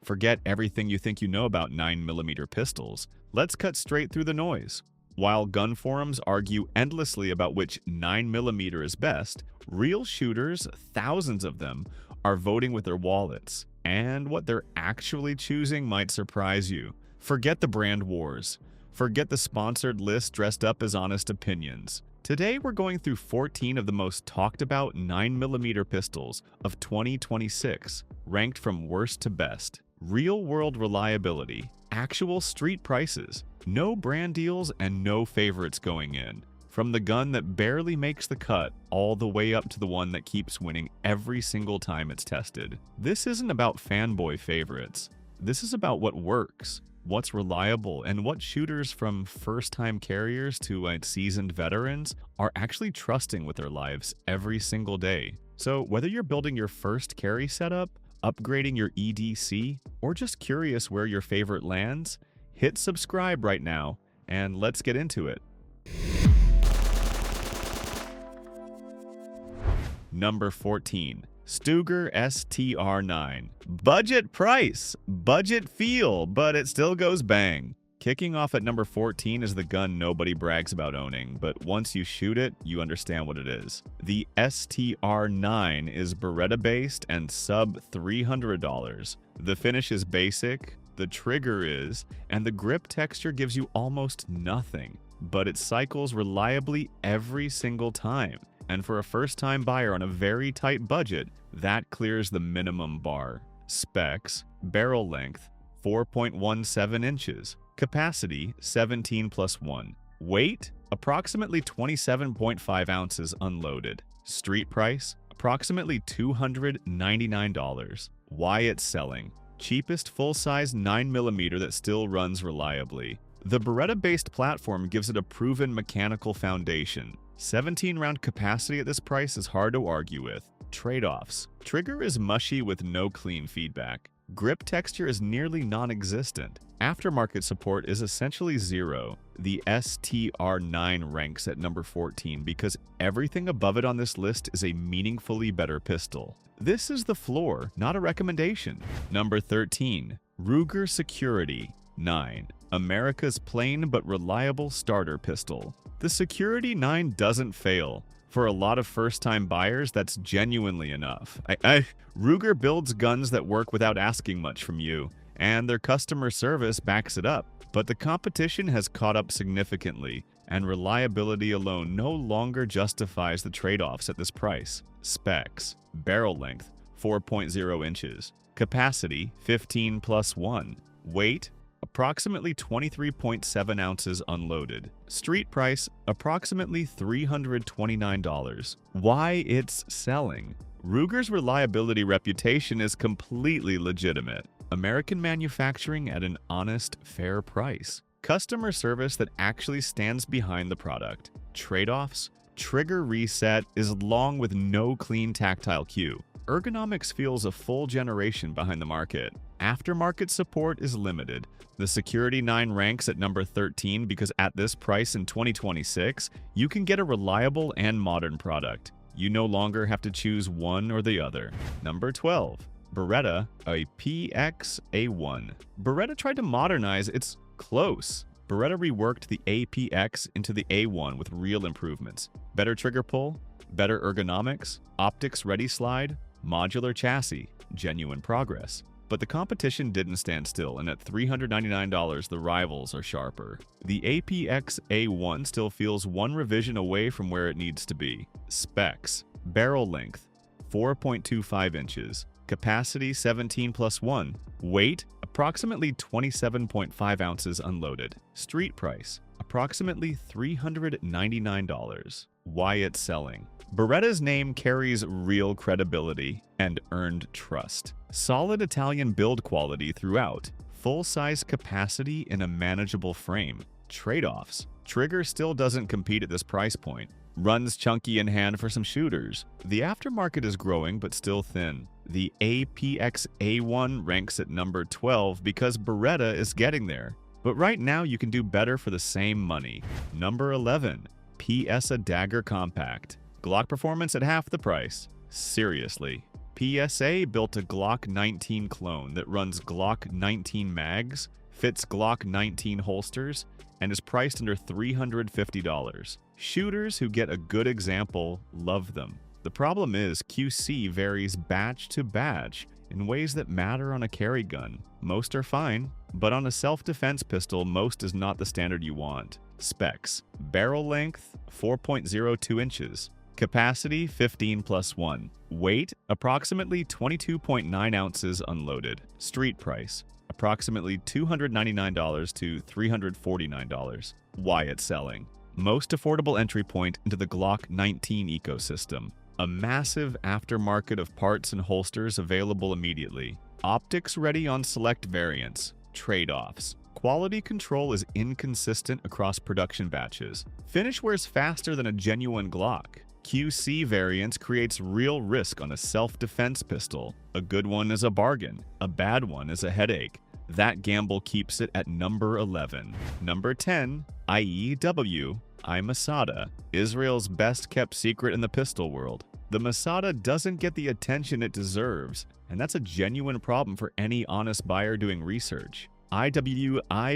Forget everything you think you know about 9mm pistols. Let's cut straight through the noise. While gun forums argue endlessly about which 9mm is best, real shooters, thousands of them, are voting with their wallets. And what they're actually choosing might surprise you. Forget the brand wars. Forget the sponsored list dressed up as honest opinions. Today we're going through 14 of the most talked about 9mm pistols of 2026, ranked from worst to best. Real-world reliability, actual street prices, no brand deals, and no favorites going in. From the gun that barely makes the cut all the way up to the one that keeps winning every single time it's tested. This isn't about fanboy favorites. This is about what works, what's reliable, and what shooters from first-time carriers to seasoned veterans are actually trusting with their lives every single day. So whether you're building your first carry setup, upgrading your EDC, or just curious where your favorite lands, hit subscribe right now and let's get into it. Number 14. STOEGER STR9. Budget price, budget feel, but it still goes bang. Kicking off at number 14 is the gun nobody brags about owning, but once you shoot it, you understand what it is. The STR9 is Beretta-based and sub $300. The finish is basic, the trigger is, and the grip texture gives you almost nothing, but it cycles reliably every single time. And for a first-time buyer on a very tight budget, that clears the minimum bar. Specs: barrel length 4.17 inches, capacity 17+1, weight approximately 27.5 ounces unloaded, street price approximately $299. Why it's selling: cheapest full-size 9mm that still runs reliably. The Beretta-based platform gives it a proven mechanical foundation. 17-round capacity at this price is hard to argue with. Trade-offs: trigger is mushy with no clean feedback. Grip texture is nearly non-existent. Aftermarket support is essentially zero. The STR9 ranks at number 14 because everything above it on this list is a meaningfully better pistol. This is the floor, not a recommendation. Number 13. Ruger Security 9. America's plain but reliable starter pistol. The Security 9 doesn't fail. For a lot of first-time buyers, that's genuinely enough. Ruger builds guns that work without asking much from you, and their customer service backs it up. But the competition has caught up significantly, and reliability alone no longer justifies the trade-offs at this price. Specs: barrel length 4.0 inches, capacity 15+1, weight approximately 23.7 ounces unloaded. Street price approximately $329. Why it's selling: Ruger's reliability reputation is completely legitimate. American manufacturing at an honest, fair price. Customer service that actually stands behind the product. Trade-offs: trigger reset is long with no clean tactile cue. Ergonomics feels a full generation behind the market. Aftermarket support is limited. The Security 9 ranks at number 13 because at this price in 2026, you can get a reliable and modern product. You no longer have to choose one or the other. Number 12. Beretta, a PX-A1. Beretta tried to modernize its close. Beretta reworked the APX into the A1 with real improvements. Better trigger pull, better ergonomics, optics ready slide, modular chassis, genuine progress. But the competition didn't stand still, and at $399, the rivals are sharper. The APX A1 still feels one revision away from where it needs to be. Specs: barrel length 4.25 inches, capacity 17+1, weight approximately 27.5 ounces unloaded, street price approximately $399. Why it's selling: Beretta's name carries real credibility and earned trust. Solid Italian build quality throughout. Full-size capacity in a manageable frame. Trade-offs: trigger still doesn't compete at this price point. Runs chunky in hand for some shooters. The aftermarket is growing but still thin. The APX A1 ranks at number 12 because Beretta is getting there. But right now you can do better for the same money. Number 11. PSA Dagger Compact. Glock performance at half the price. Seriously. PSA built a Glock 19 clone that runs Glock 19 mags, fits Glock 19 holsters, and is priced under $350. Shooters who get a good example love them. The problem is QC varies batch to batch in ways that matter on a carry gun. Most are fine, but on a self-defense pistol, most is not the standard you want. Specs: barrel length 4.02 inches, capacity 15+1, weight approximately 22.9 ounces unloaded, street price approximately $299 to $349. Why it's selling: most affordable entry point into the Glock 19 ecosystem. A massive aftermarket of parts and holsters available immediately. Optics ready on select variants. Trade-offs: quality control is inconsistent across production batches. Finish wears faster than a genuine Glock. QC variants creates real risk on a self-defense pistol. A good one is a bargain. A bad one is a headache. That gamble keeps it at number 11. Number 10, IEW Masada, Israel's best-kept secret in the pistol world. The Masada doesn't get the attention it deserves, and that's a genuine problem for any honest buyer doing research. I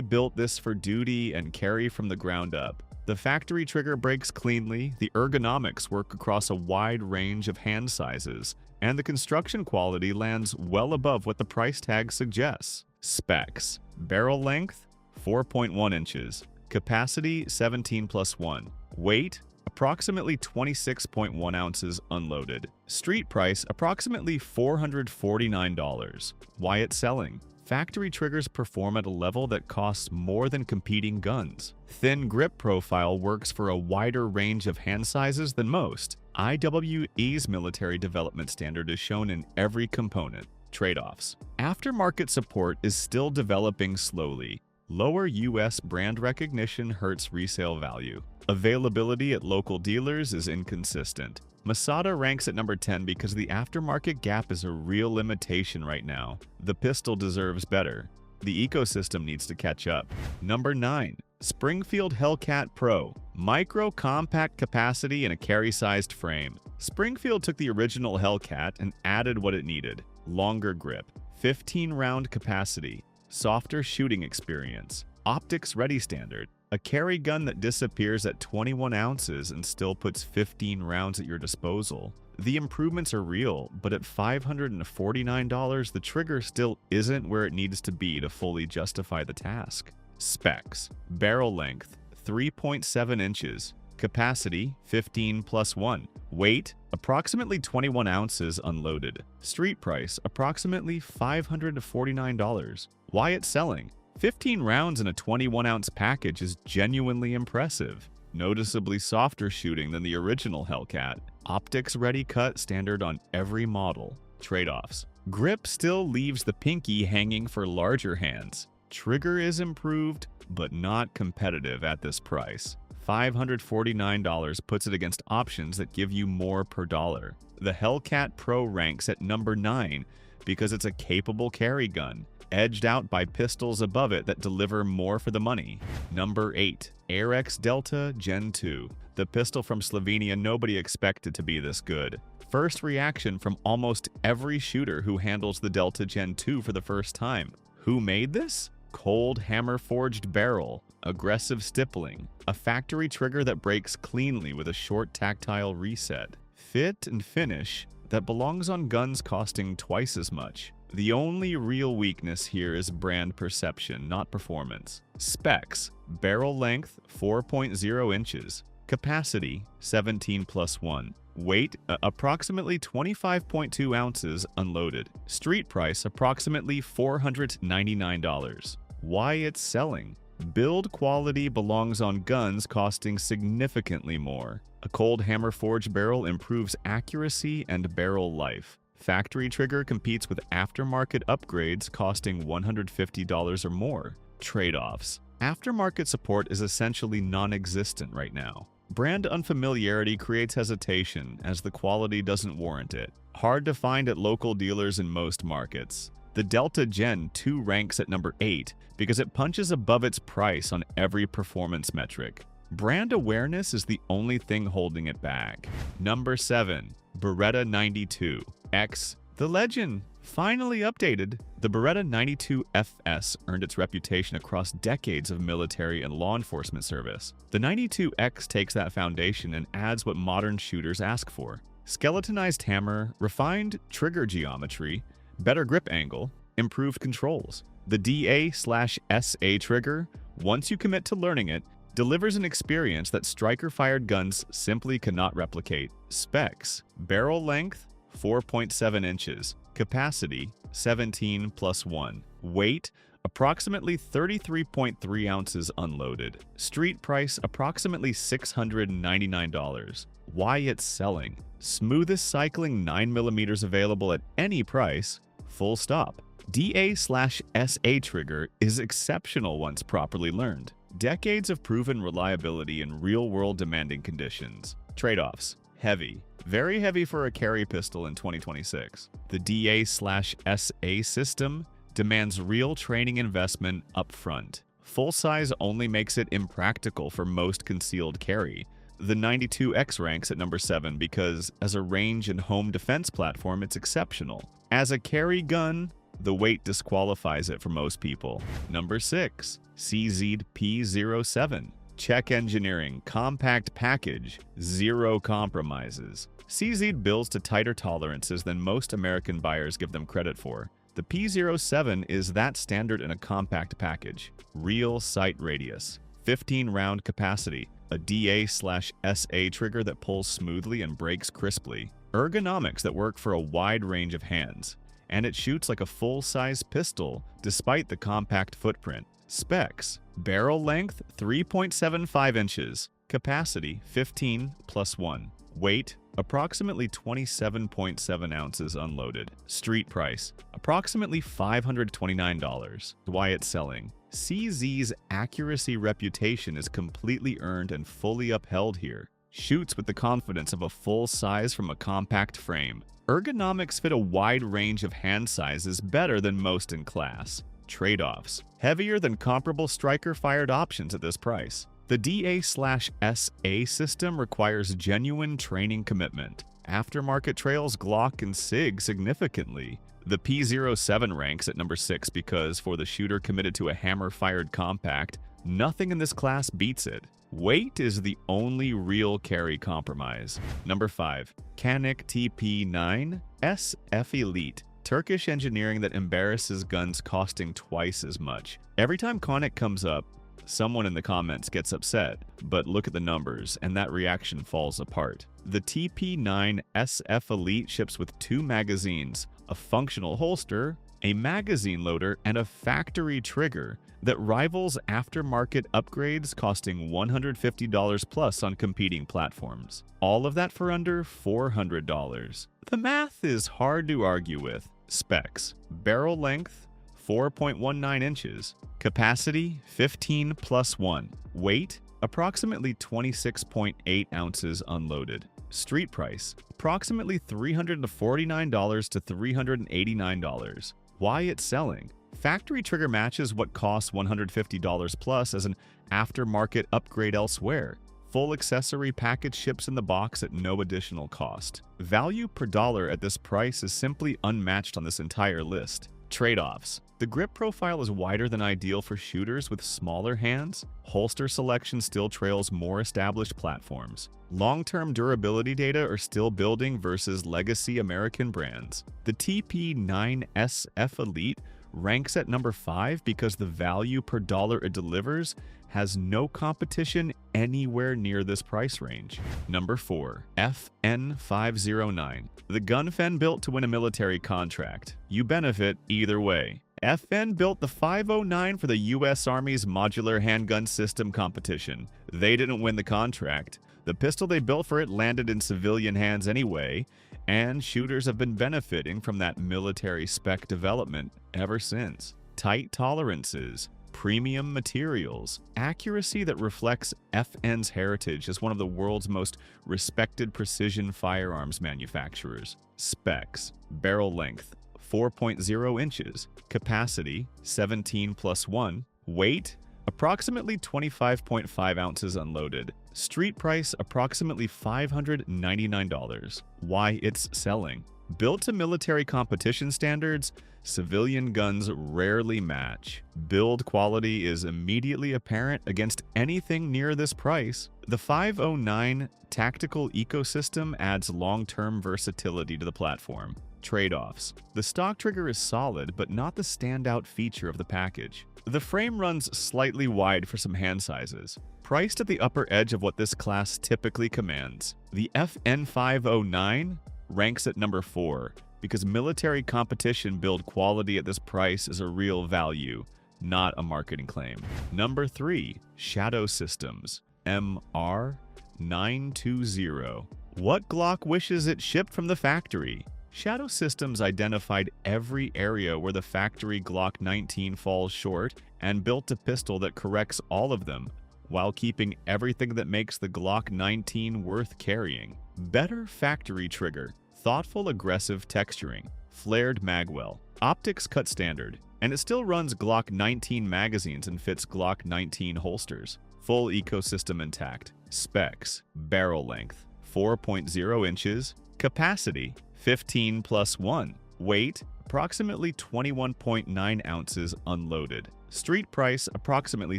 built this for duty and carry from the ground up. The factory trigger breaks cleanly, the ergonomics work across a wide range of hand sizes, and the construction quality lands well above what the price tag suggests. Specs: barrel length 4.1 inches, capacity 17+1, weight approximately 26.1 ounces unloaded, street price approximately $449. Why it's selling: factory triggers perform at a level that costs more than competing guns. Thin grip profile works for a wider range of hand sizes than most. IWE's military development standard is shown in every component. Trade-offs: aftermarket support is still developing slowly. Lower US brand recognition hurts resale value. Availability at local dealers is inconsistent. Masada ranks at number 10 because the aftermarket gap is a real limitation right now. The pistol deserves better. The ecosystem needs to catch up. Number 9. Springfield HELLCAT Pro. Micro compact capacity and a carry-sized frame. Springfield took the original HELLCAT and added what it needed. Longer grip, 15-round capacity, softer shooting experience, optics ready standard, a carry gun that disappears at 21 ounces and still puts 15 rounds at your disposal. The improvements are real, but at $549, the trigger still isn't where it needs to be to fully justify the task. Specs: barrel length 3.7 inches, capacity 15+1, weight approximately 21 ounces unloaded, street price approximately $500 to $49. Why it's selling: 15 rounds in a 21-ounce package is genuinely impressive. Noticeably softer shooting than the original HELLCAT. Optics ready cut standard on every model. Trade-offs: grip still leaves the pinky hanging for larger hands. Trigger is improved, but not competitive at this price. $549 puts it against options that give you more per dollar. The HELLCAT Pro ranks at number 9 because it's a capable carry gun, edged out by pistols above it that deliver more for the money. Number 8. Arex Delta Gen 2. The pistol from Slovenia nobody expected to be this good. First reaction from almost every shooter who handles the Delta Gen 2 for the first time. Who made this? Cold hammer-forged barrel, aggressive stippling, a factory trigger that breaks cleanly with a short tactile reset, fit and finish that belongs on guns costing twice as much. The only real weakness here is brand perception, not performance. Specs: barrel length 4.0 inches, capacity 17+1, weight approximately 25.2 ounces unloaded, street price approximately $499. Why it's selling: build quality belongs on guns costing significantly more. A cold hammer forged barrel improves accuracy and barrel life. Factory trigger competes with aftermarket upgrades costing $150 or more. Trade-offs: aftermarket support is essentially non-existent right now. Brand unfamiliarity creates hesitation as the quality doesn't warrant it. Hard to find at local dealers in most markets. The Delta Gen 2 ranks at number 8 because it punches above its price on every performance metric. Brand awareness is the only thing holding it back. Number 7. Beretta 92 X The legend finally updated. The Beretta 92FS earned its reputation across decades of military and law enforcement service. The 92X takes that foundation and adds what modern shooters ask for: skeletonized hammer, refined trigger geometry, better grip angle, improved controls. The DA/SA trigger, once you commit to learning it, delivers an experience that striker-fired guns simply cannot replicate. Specs: barrel length 4.7 inches, capacity 17+1, weight approximately 33.3 ounces unloaded, street price approximately $699. Why it's selling: smoothest cycling 9mm available at any price, full stop. DA/SA trigger is exceptional once properly learned. Decades of proven reliability in real-world demanding conditions. Trade-offs: heavy. Very heavy for a carry pistol in 2026. The DA/SA system demands real training investment up front. Full size only makes it impractical for most concealed carry. The 92X ranks at number 7 because, as a range and home defense platform, it's exceptional. As a carry gun, the weight disqualifies it for most people. Number 6. CZ P07. Check engineering, compact package, zero compromises. CZ builds to tighter tolerances than most American buyers give them credit for. The P07 is that standard in a compact package. Real sight radius, 15-round capacity, a DA/SA trigger that pulls smoothly and breaks crisply, ergonomics that work for a wide range of hands, and it shoots like a full-size pistol despite the compact footprint. Specs: barrel length 3.75 inches, capacity 15+1, weight approximately 27.7 ounces unloaded, street price approximately $529. Why it's selling: CZ's accuracy reputation is completely earned and fully upheld here. Shoots with the confidence of a full size from a compact frame. Ergonomics fit a wide range of hand sizes better than most in class. Trade-offs: heavier than comparable striker-fired options at this price. The DA/SA system requires genuine training commitment. Aftermarket trails Glock and SIG significantly. The P07 ranks at number 6 because, for the shooter committed to a hammer-fired compact, nothing in this class beats it. Weight is the only real carry compromise. Number 5. Canik TP9 SF Elite. Turkish engineering that embarrasses guns costing twice as much. Every time Canik comes up, someone in the comments gets upset, but look at the numbers and that reaction falls apart. The TP9 SF Elite ships with 2 magazines, a functional holster, a magazine loader, and a factory trigger that rivals aftermarket upgrades costing $150 plus on competing platforms. All of that for under $400. The math is hard to argue with. Specs: barrel length 4.19 inches, capacity 15+1, weight approximately 26.8 ounces unloaded, street price approximately $349 to $389. Why it's selling: factory trigger matches what costs $150 plus as an aftermarket upgrade elsewhere. Full accessory package ships in the box at no additional cost. Value per dollar at this price is simply unmatched on this entire list. Trade-offs: the grip profile is wider than ideal for shooters with smaller hands. Holster selection still trails more established platforms. Long-term durability data are still building versus legacy American brands. The TP9 SF Elite ranks at number 5 because the value per dollar it delivers has no competition anywhere near this price range. Number 4. FN509. The gun Fen built to win a military contract. You benefit either way. FN built the 509 for the US Army's modular handgun system competition. They didn't win the contract. The pistol they built for it landed in civilian hands anyway, and shooters have been benefiting from that military spec development ever since. Tight tolerances, premium materials, accuracy that reflects FN's heritage as one of the world's most respected precision firearms manufacturers. Specs: barrel length 4.0 inches, capacity 17+1, weight approximately 25.5 ounces unloaded, street price approximately $599. Why it's selling: Built to military competition standards, civilian guns rarely match. Build quality is immediately apparent against anything near this price. The 509 tactical ecosystem adds long-term versatility to the platform. Trade-offs. The stock trigger is solid, but not the standout feature of the package. The frame runs slightly wide for some hand sizes, priced at the upper edge of what this class typically commands. The FN509 ranks at number 4 because military competition build quality at this price is a real value, not a marketing claim. Number 3, Shadow Systems, MR920. What Glock wishes it shipped from the factory? Shadow Systems identified every area where the factory Glock 19 falls short and built a pistol that corrects all of them, while keeping everything that makes the Glock 19 worth carrying. Better factory trigger, thoughtful aggressive texturing, flared magwell, optics cut standard, and it still runs Glock 19 magazines and fits Glock 19 holsters. Full ecosystem intact. Specs, barrel length, 4.0 inches, capacity, 15+1, weight, approximately 21.9 ounces unloaded. Street price, approximately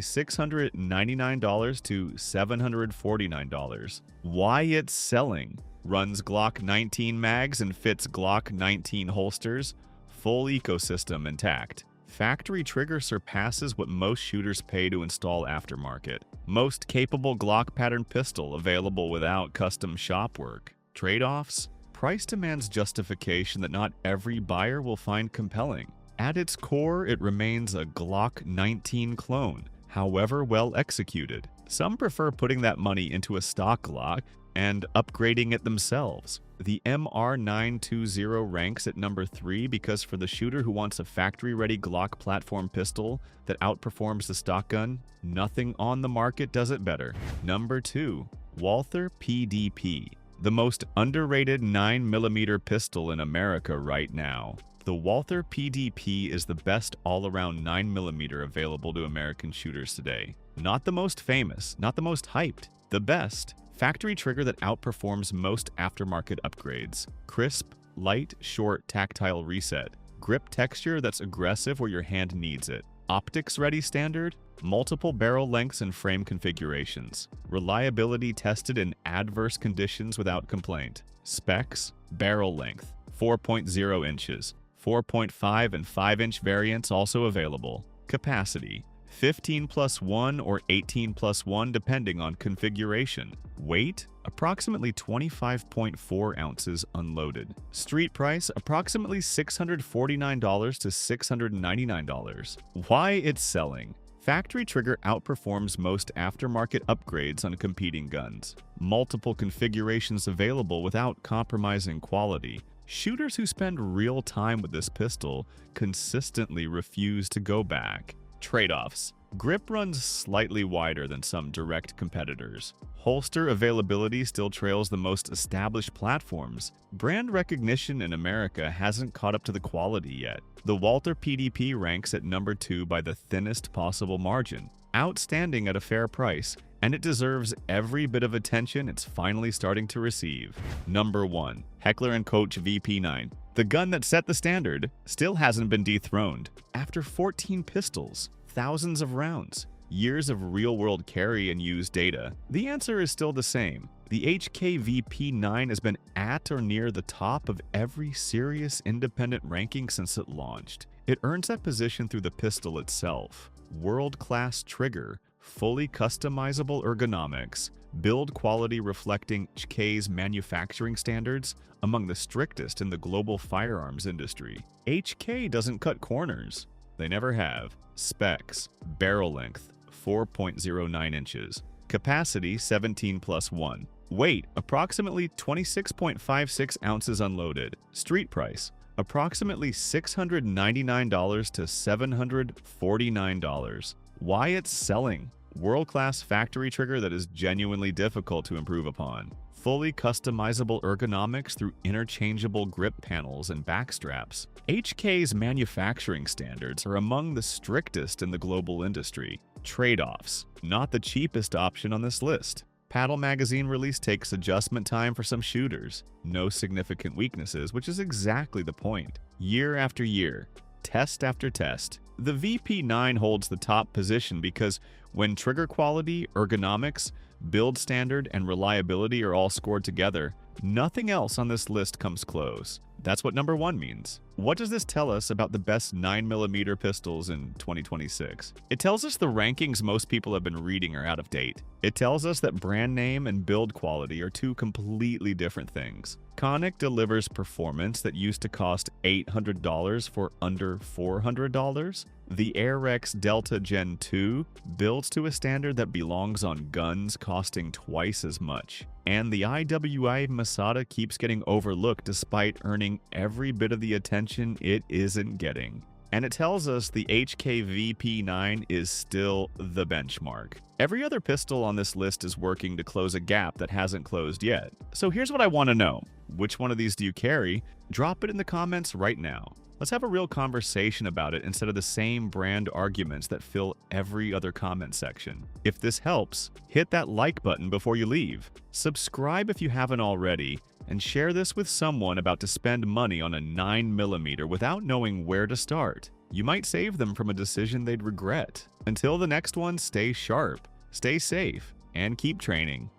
$699 to $749. Why it's selling? Runs Glock 19 mags and fits Glock 19 holsters. Full ecosystem intact. Factory trigger surpasses what most shooters pay to install aftermarket. Most capable Glock pattern pistol available without custom shop work. Trade-offs? Price demands justification that not every buyer will find compelling. At its core, it remains a Glock 19 clone, however well executed. Some prefer putting that money into a stock Glock and upgrading it themselves. The MR920 ranks at number 3 because for the shooter who wants a factory-ready Glock platform pistol that outperforms the stock gun, nothing on the market does it better. Number 2, Walther PDP, the most underrated 9mm pistol in America right now. The Walther PDP is the best all-around 9mm available to American shooters today. Not the most famous, not the most hyped, the best. Factory trigger that outperforms most aftermarket upgrades. Crisp, light, short, tactile reset. Grip texture that's aggressive where your hand needs it. Optics ready standard. Multiple barrel lengths and frame configurations. Reliability tested in adverse conditions without complaint. Specs, barrel length, 4.0 inches. 4.5 and 5-inch variants also available. Capacity, 15+1 or 18+1 depending on configuration. Weight, approximately 25.4 ounces unloaded. Street price, approximately $649 to $699. Why it's selling? Factory trigger outperforms most aftermarket upgrades on competing guns. Multiple configurations available without compromising quality. Shooters who spend real time with this pistol consistently refuse to go back. Trade-offs. Grip runs slightly wider than some direct competitors. Holster availability still trails the most established platforms. Brand recognition in America hasn't caught up to the quality yet. The Walther PDP ranks at number 2 by the thinnest possible margin. Outstanding at a fair price, and it deserves every bit of attention it's finally starting to receive. Number 1. HECKLER & KOCH VP9. The gun that set the standard still hasn't been dethroned. After 14 pistols, thousands of rounds, years of real-world carry and use data, the answer is still the same. The HK-VP9 has been at or near the top of every serious independent ranking since it launched. It earns that position through the pistol itself. World-class trigger, fully customizable ergonomics, build quality reflecting HK's manufacturing standards, among the strictest in the global firearms industry. HK doesn't cut corners. They never have. Specs, barrel length, 4.09 inches. Capacity, 17+1. Weight, approximately 26.56 ounces unloaded. Street price, approximately $699 to $749. Why it's selling? World-class factory trigger that is genuinely difficult to improve upon. Fully customizable ergonomics through interchangeable grip panels and back straps. HK's manufacturing standards are among the strictest in the global industry. Trade-offs, not the cheapest option on this list. Paddle magazine release takes adjustment time for some shooters. No significant weaknesses, which is exactly the point. Year after year, test after test, the VP9 holds the top position because when trigger quality, ergonomics, build standard, and reliability are all scored together, nothing else on this list comes close. That's what number 1 means. What does this tell us about the best 9mm pistols in 2026? It tells us the rankings most people have been reading are out of date. It tells us that brand name and build quality are two completely different things. Canik delivers performance that used to cost $800 for under $400. The Arex Delta Gen 2 builds to a standard that belongs on guns costing twice as much. And the IWI Masada keeps getting overlooked despite earning every bit of the attention it isn't getting. And it tells us the HKVP9 is still the benchmark. Every other pistol on this list is working to close a gap that hasn't closed yet. So here's what I want to know. Which one of these do you carry? Drop it in the comments right now. Let's have a real conversation about it instead of the same brand arguments that fill every other comment section. If this helps, hit that like button before you leave. Subscribe if you haven't already, and share this with someone about to spend money on a 9mm without knowing where to start. You might save them from a decision they'd regret. Until the next one, stay sharp, stay safe, and keep training.